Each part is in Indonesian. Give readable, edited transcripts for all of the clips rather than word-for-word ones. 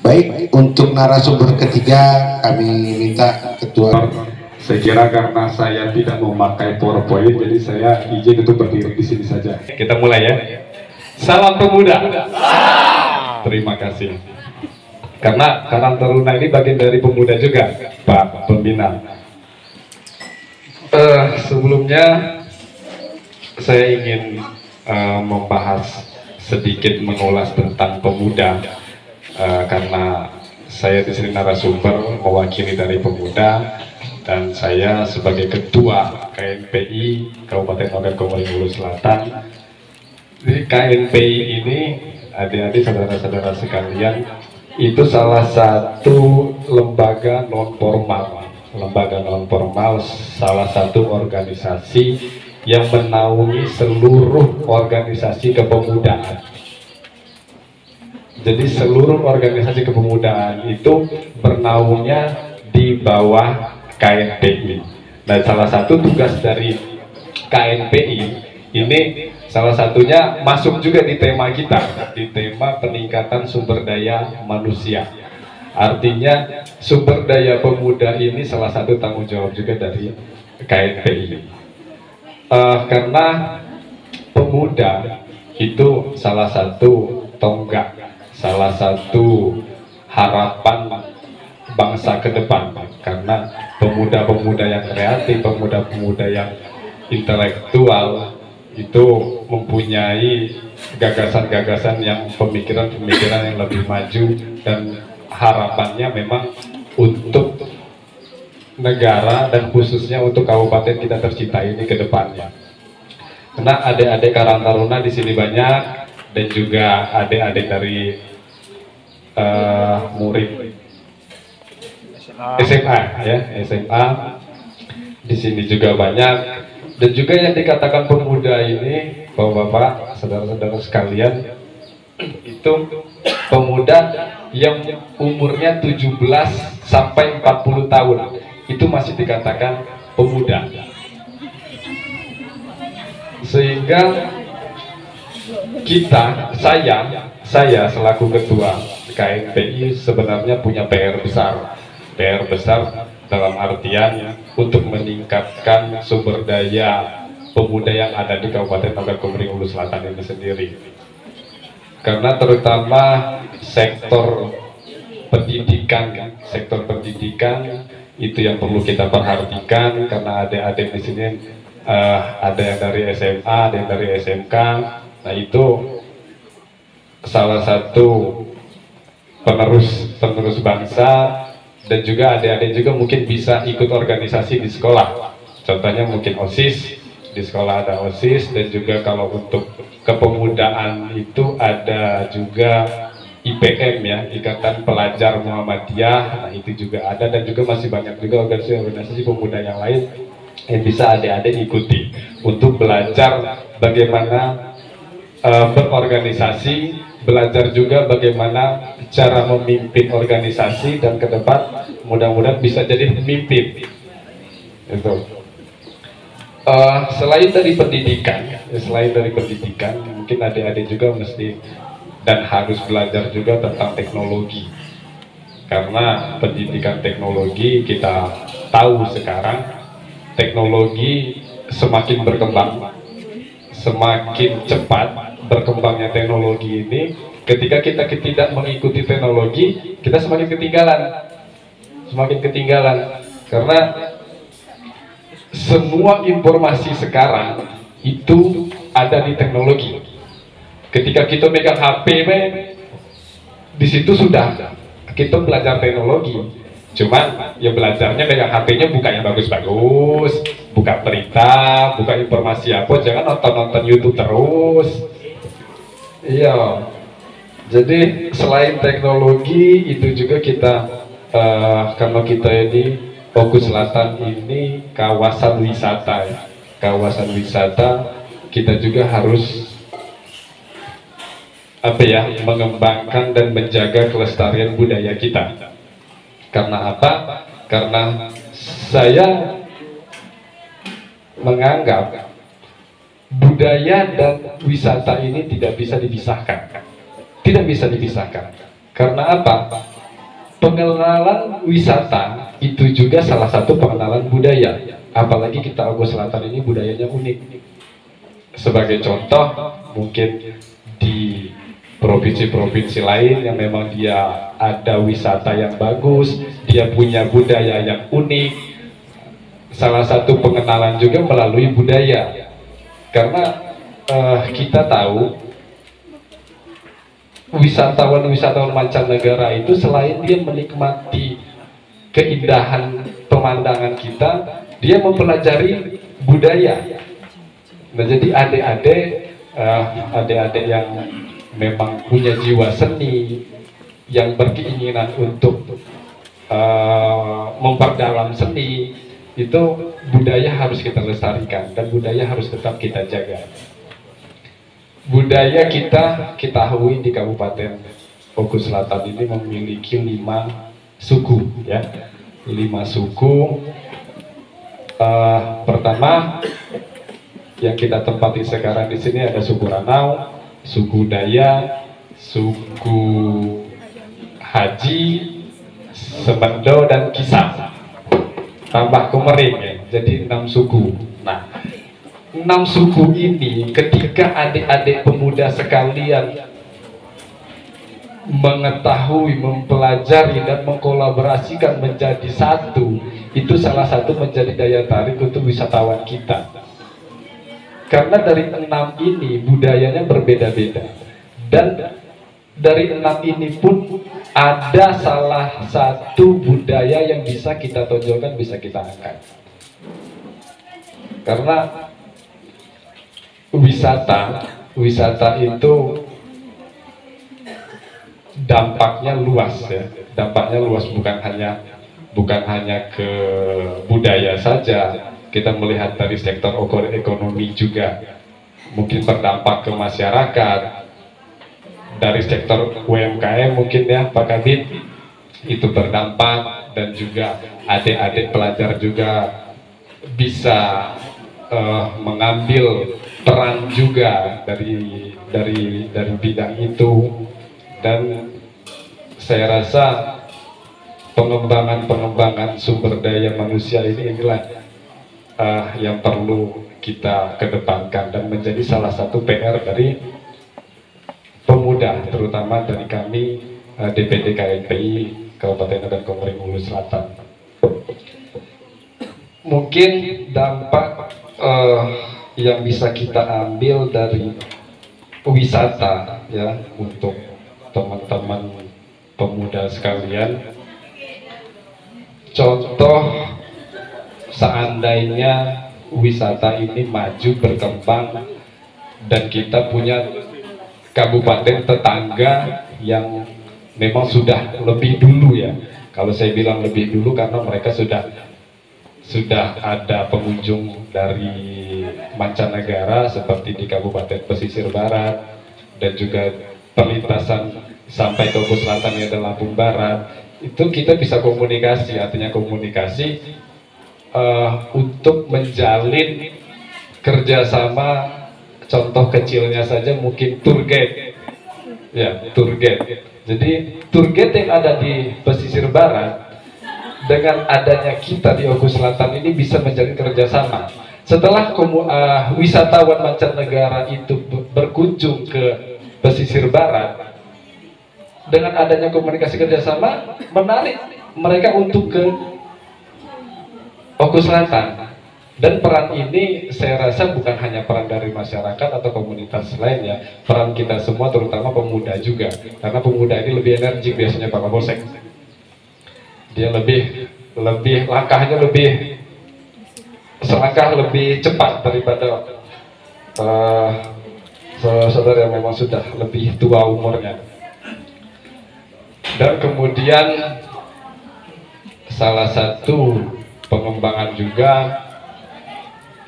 Baik, untuk narasumber ketiga kami minta Ketua. Saya kira karena saya tidak memakai PowerPoint, jadi saya izin untuk berdiri di sini saja. Kita mulai ya. Salam pemuda. Terima kasih. Karena Karang Taruna ini bagian dari pemuda juga, Pak Pembina. Sebelumnya saya ingin membahas sedikit mengulas tentang pemuda, karena saya di sini narasumber mewakili dari pemuda dan saya sebagai ketua KNPI Kabupaten Ogan Komering Ulu Selatan. Di KNPI ini, adik-adik, saudara-saudara sekalian, itu salah satu lembaga non formal, salah satu organisasi yang menaungi seluruh organisasi kepemudaan. Jadi seluruh organisasi kepemudaan itu bernaungnya di bawah KNPI. Dan salah satu tugas dari KNPI ini, salah satunya masuk juga di tema kita, di tema peningkatan sumber daya manusia. Artinya sumber daya pemuda ini salah satu tanggung jawab juga dari KNPI. Karena pemuda itu salah satu tonggak, salah satu harapan bangsa ke depan, karena pemuda-pemuda yang kreatif, pemuda-pemuda yang intelektual itu mempunyai gagasan-gagasan yang pemikiran-pemikiran yang lebih maju, dan harapannya memang untuk negara dan khususnya untuk kabupaten kita tercinta ini ke depannya. Karena adik-adik Karang Taruna di sini banyak, dan juga adik-adik dari murid SMA ya, SMA di sini juga banyak. Dan juga yang dikatakan pemuda ini, bapak-bapak, saudara-saudara sekalian, itu pemuda yang umurnya 17 sampai 40 tahun itu masih dikatakan pemuda. Sehingga saya selaku ketua KNPI sebenarnya punya PR besar dalam artian untuk meningkatkan sumber daya pemuda yang ada di Kabupaten Ogan Komering Ulu Selatan ini sendiri. Karena terutama sektor pendidikan itu yang perlu kita perhatikan, karena adik-adik di sini ada yang dari SMA, ada yang dari SMK. Nah, itu salah satu penerus bangsa. Dan juga adik-adik juga mungkin bisa ikut organisasi di sekolah. Contohnya mungkin OSIS, di sekolah ada OSIS. Dan juga kalau untuk kepemudaan itu ada juga IPM ya, Ikatan Pelajar Muhammadiyah. Nah, itu juga ada, dan juga masih banyak juga organisasi pemuda yang lain yang bisa adik-adik ikuti untuk belajar bagaimana berorganisasi, belajar juga bagaimana cara memimpin organisasi, dan ke depan mudah-mudahan bisa jadi pemimpin. Itu. Selain dari pendidikan, mungkin adik-adik juga mesti dan harus belajar juga tentang teknologi. Karena pendidikan teknologi, kita tahu sekarang teknologi semakin berkembang, semakin cepat berkembangnya teknologi ini. Ketika kita tidak mengikuti teknologi, kita semakin ketinggalan, karena semua informasi sekarang itu ada di teknologi. Ketika kita megang HP, di situ sudah kita belajar teknologi. Cuman ya belajarnya megang HP-nya buka yang bagus-bagus, buka berita, buka informasi apa, jangan nonton YouTube terus. Iya. Jadi selain teknologi itu juga kita karena kita ini Ogun Selatan ini kawasan wisata ya. Kawasan wisata, kita juga harus mengembangkan dan menjaga kelestarian budaya kita. Karena apa? Karena saya menganggap budaya dan wisata ini tidak bisa dipisahkan. Karena apa? Pengenalan wisata itu juga salah satu pengenalan budaya. Apalagi kita Ogo Selatan ini budayanya unik. Sebagai contoh, mungkin di provinsi-provinsi lain yang memang dia ada wisata yang bagus, dia punya budaya yang unik. Salah satu pengenalan juga melalui budaya. Karena kita tahu wisatawan mancanegara itu selain dia menikmati keindahan pemandangan kita, dia mempelajari budaya. Nah, jadi adik-adik yang memang punya jiwa seni, yang berkeinginan untuk memperdalam seni, itu budaya harus kita lestarikan dan budaya harus tetap kita jaga. Budaya kita ketahui di Kabupaten Ogo Selatan ini memiliki 5 suku, ya, 5 suku. Pertama yang kita tempati sekarang di sini ada suku Ranau, suku Dayak, suku Haji, Semendo, dan Kisah. Tambah Kemering, ya, jadi 6 suku. Nah, 6 suku ini ketika adik-adik pemuda sekalian mengetahui, mempelajari, dan mengkolaborasikan menjadi satu, itu salah satu menjadi daya tarik untuk wisatawan kita. Karena dari 6 ini budayanya berbeda-beda, dan dari 6 ini pun ada salah satu budaya yang bisa kita tonjolkan, bisa kita angkat. Karena wisata itu dampaknya luas, ya. Dampaknya luas, bukan hanya ke budaya saja. Kita melihat dari sektor ekonomi juga mungkin berdampak ke masyarakat. Dari sektor UMKM mungkin, ya Pak Kabid, itu berdampak, dan juga adik-adik pelajar juga bisa mengambil peran juga dari bidang itu. Dan saya rasa pengembangan sumber daya manusia inilah yang perlu kita kedepankan dan menjadi salah satu PR dari pemuda, terutama dari kami DPD KNPI Kabupaten Ogan Komering Ulu Selatan. Mungkin dampak yang bisa kita ambil dari wisata, ya, untuk teman-teman pemuda sekalian. Contoh, seandainya wisata ini maju berkembang dan kita punya kabupaten tetangga yang memang sudah lebih dulu, ya. Kalau saya bilang lebih dulu karena mereka sudah ada pengunjung dari mancanegara seperti di Kabupaten Pesisir Barat, dan juga perlintasan sampai ke Ogo Selatan yang ada Lampung Barat. Itu kita bisa komunikasi, artinya komunikasi untuk menjalin kerjasama. Contoh kecilnya saja mungkin tour guide, ya, tour guide. Jadi tour guide yang ada di Pesisir Barat dengan adanya kita di Ogo Selatan ini bisa menjalin kerjasama. Setelah wisatawan mancanegara itu berkunjung ke Pesisir Barat, dengan adanya komunikasi kerjasama menarik mereka untuk ke Ogo Selatan. Dan peran ini saya rasa bukan hanya peran dari masyarakat atau komunitas lainnya, peran kita semua, terutama pemuda juga, karena pemuda ini lebih energik biasanya Pak Kapolsek. Dia lebih langkahnya selangkah lebih cepat daripada saudara yang memang sudah lebih tua umurnya. Dan kemudian salah satu pengembangan juga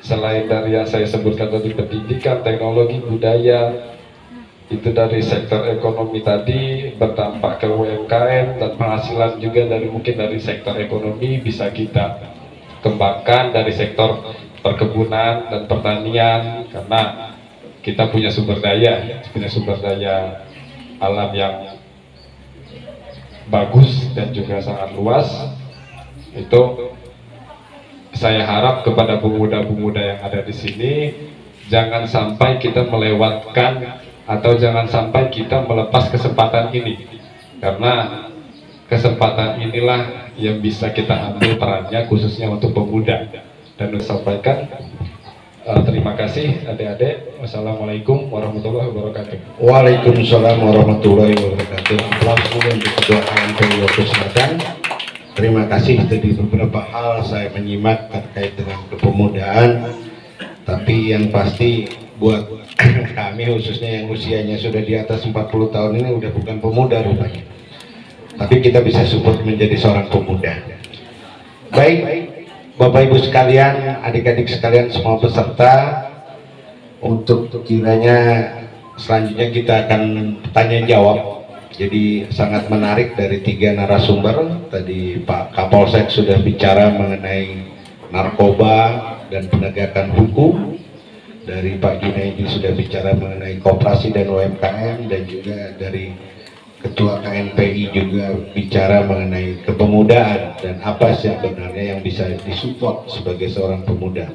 selain dari yang saya sebutkan tadi, pendidikan, teknologi, budaya, itu dari sektor ekonomi tadi berdampak ke UMKM, dan penghasilan juga mungkin dari sektor ekonomi bisa kita kembangkan dari sektor perkebunan dan pertanian, karena kita punya sumber daya alam yang bagus dan juga sangat luas. Itu saya harap kepada pemuda-pemuda yang ada di sini, jangan sampai kita melewatkan atau jangan sampai kita melepas kesempatan ini, karena kesempatan inilah yang bisa kita ambil perannya khususnya untuk pemuda. Dan sampaikan terima kasih adik-adik. Wassalamualaikum warahmatullahi wabarakatuh. Waalaikumsalam warahmatullahi wabarakatuh. Langsung untuk Ketua KNPI Waktu Selatan. Terima kasih. Tadi beberapa hal saya menyimak terkait dengan kepemudaan, tapi yang pasti buat kami khususnya yang usianya sudah di atas 40 tahun ini udah bukan pemuda rupanya, tapi kita bisa support menjadi seorang pemuda. Baik, Bapak Ibu sekalian, adik-adik sekalian, semua peserta, untuk kiranya selanjutnya kita akan tanya jawab. Jadi sangat menarik dari 3 narasumber. Tadi Pak Kapolsek sudah bicara mengenai narkoba dan penegakan hukum. Dari Pak Junaidi sudah bicara mengenai koperasi dan UMKM, dan juga dari Ketua KNPI juga bicara mengenai kepemudaan dan apa sih sebenarnya yang bisa disupport sebagai seorang pemuda.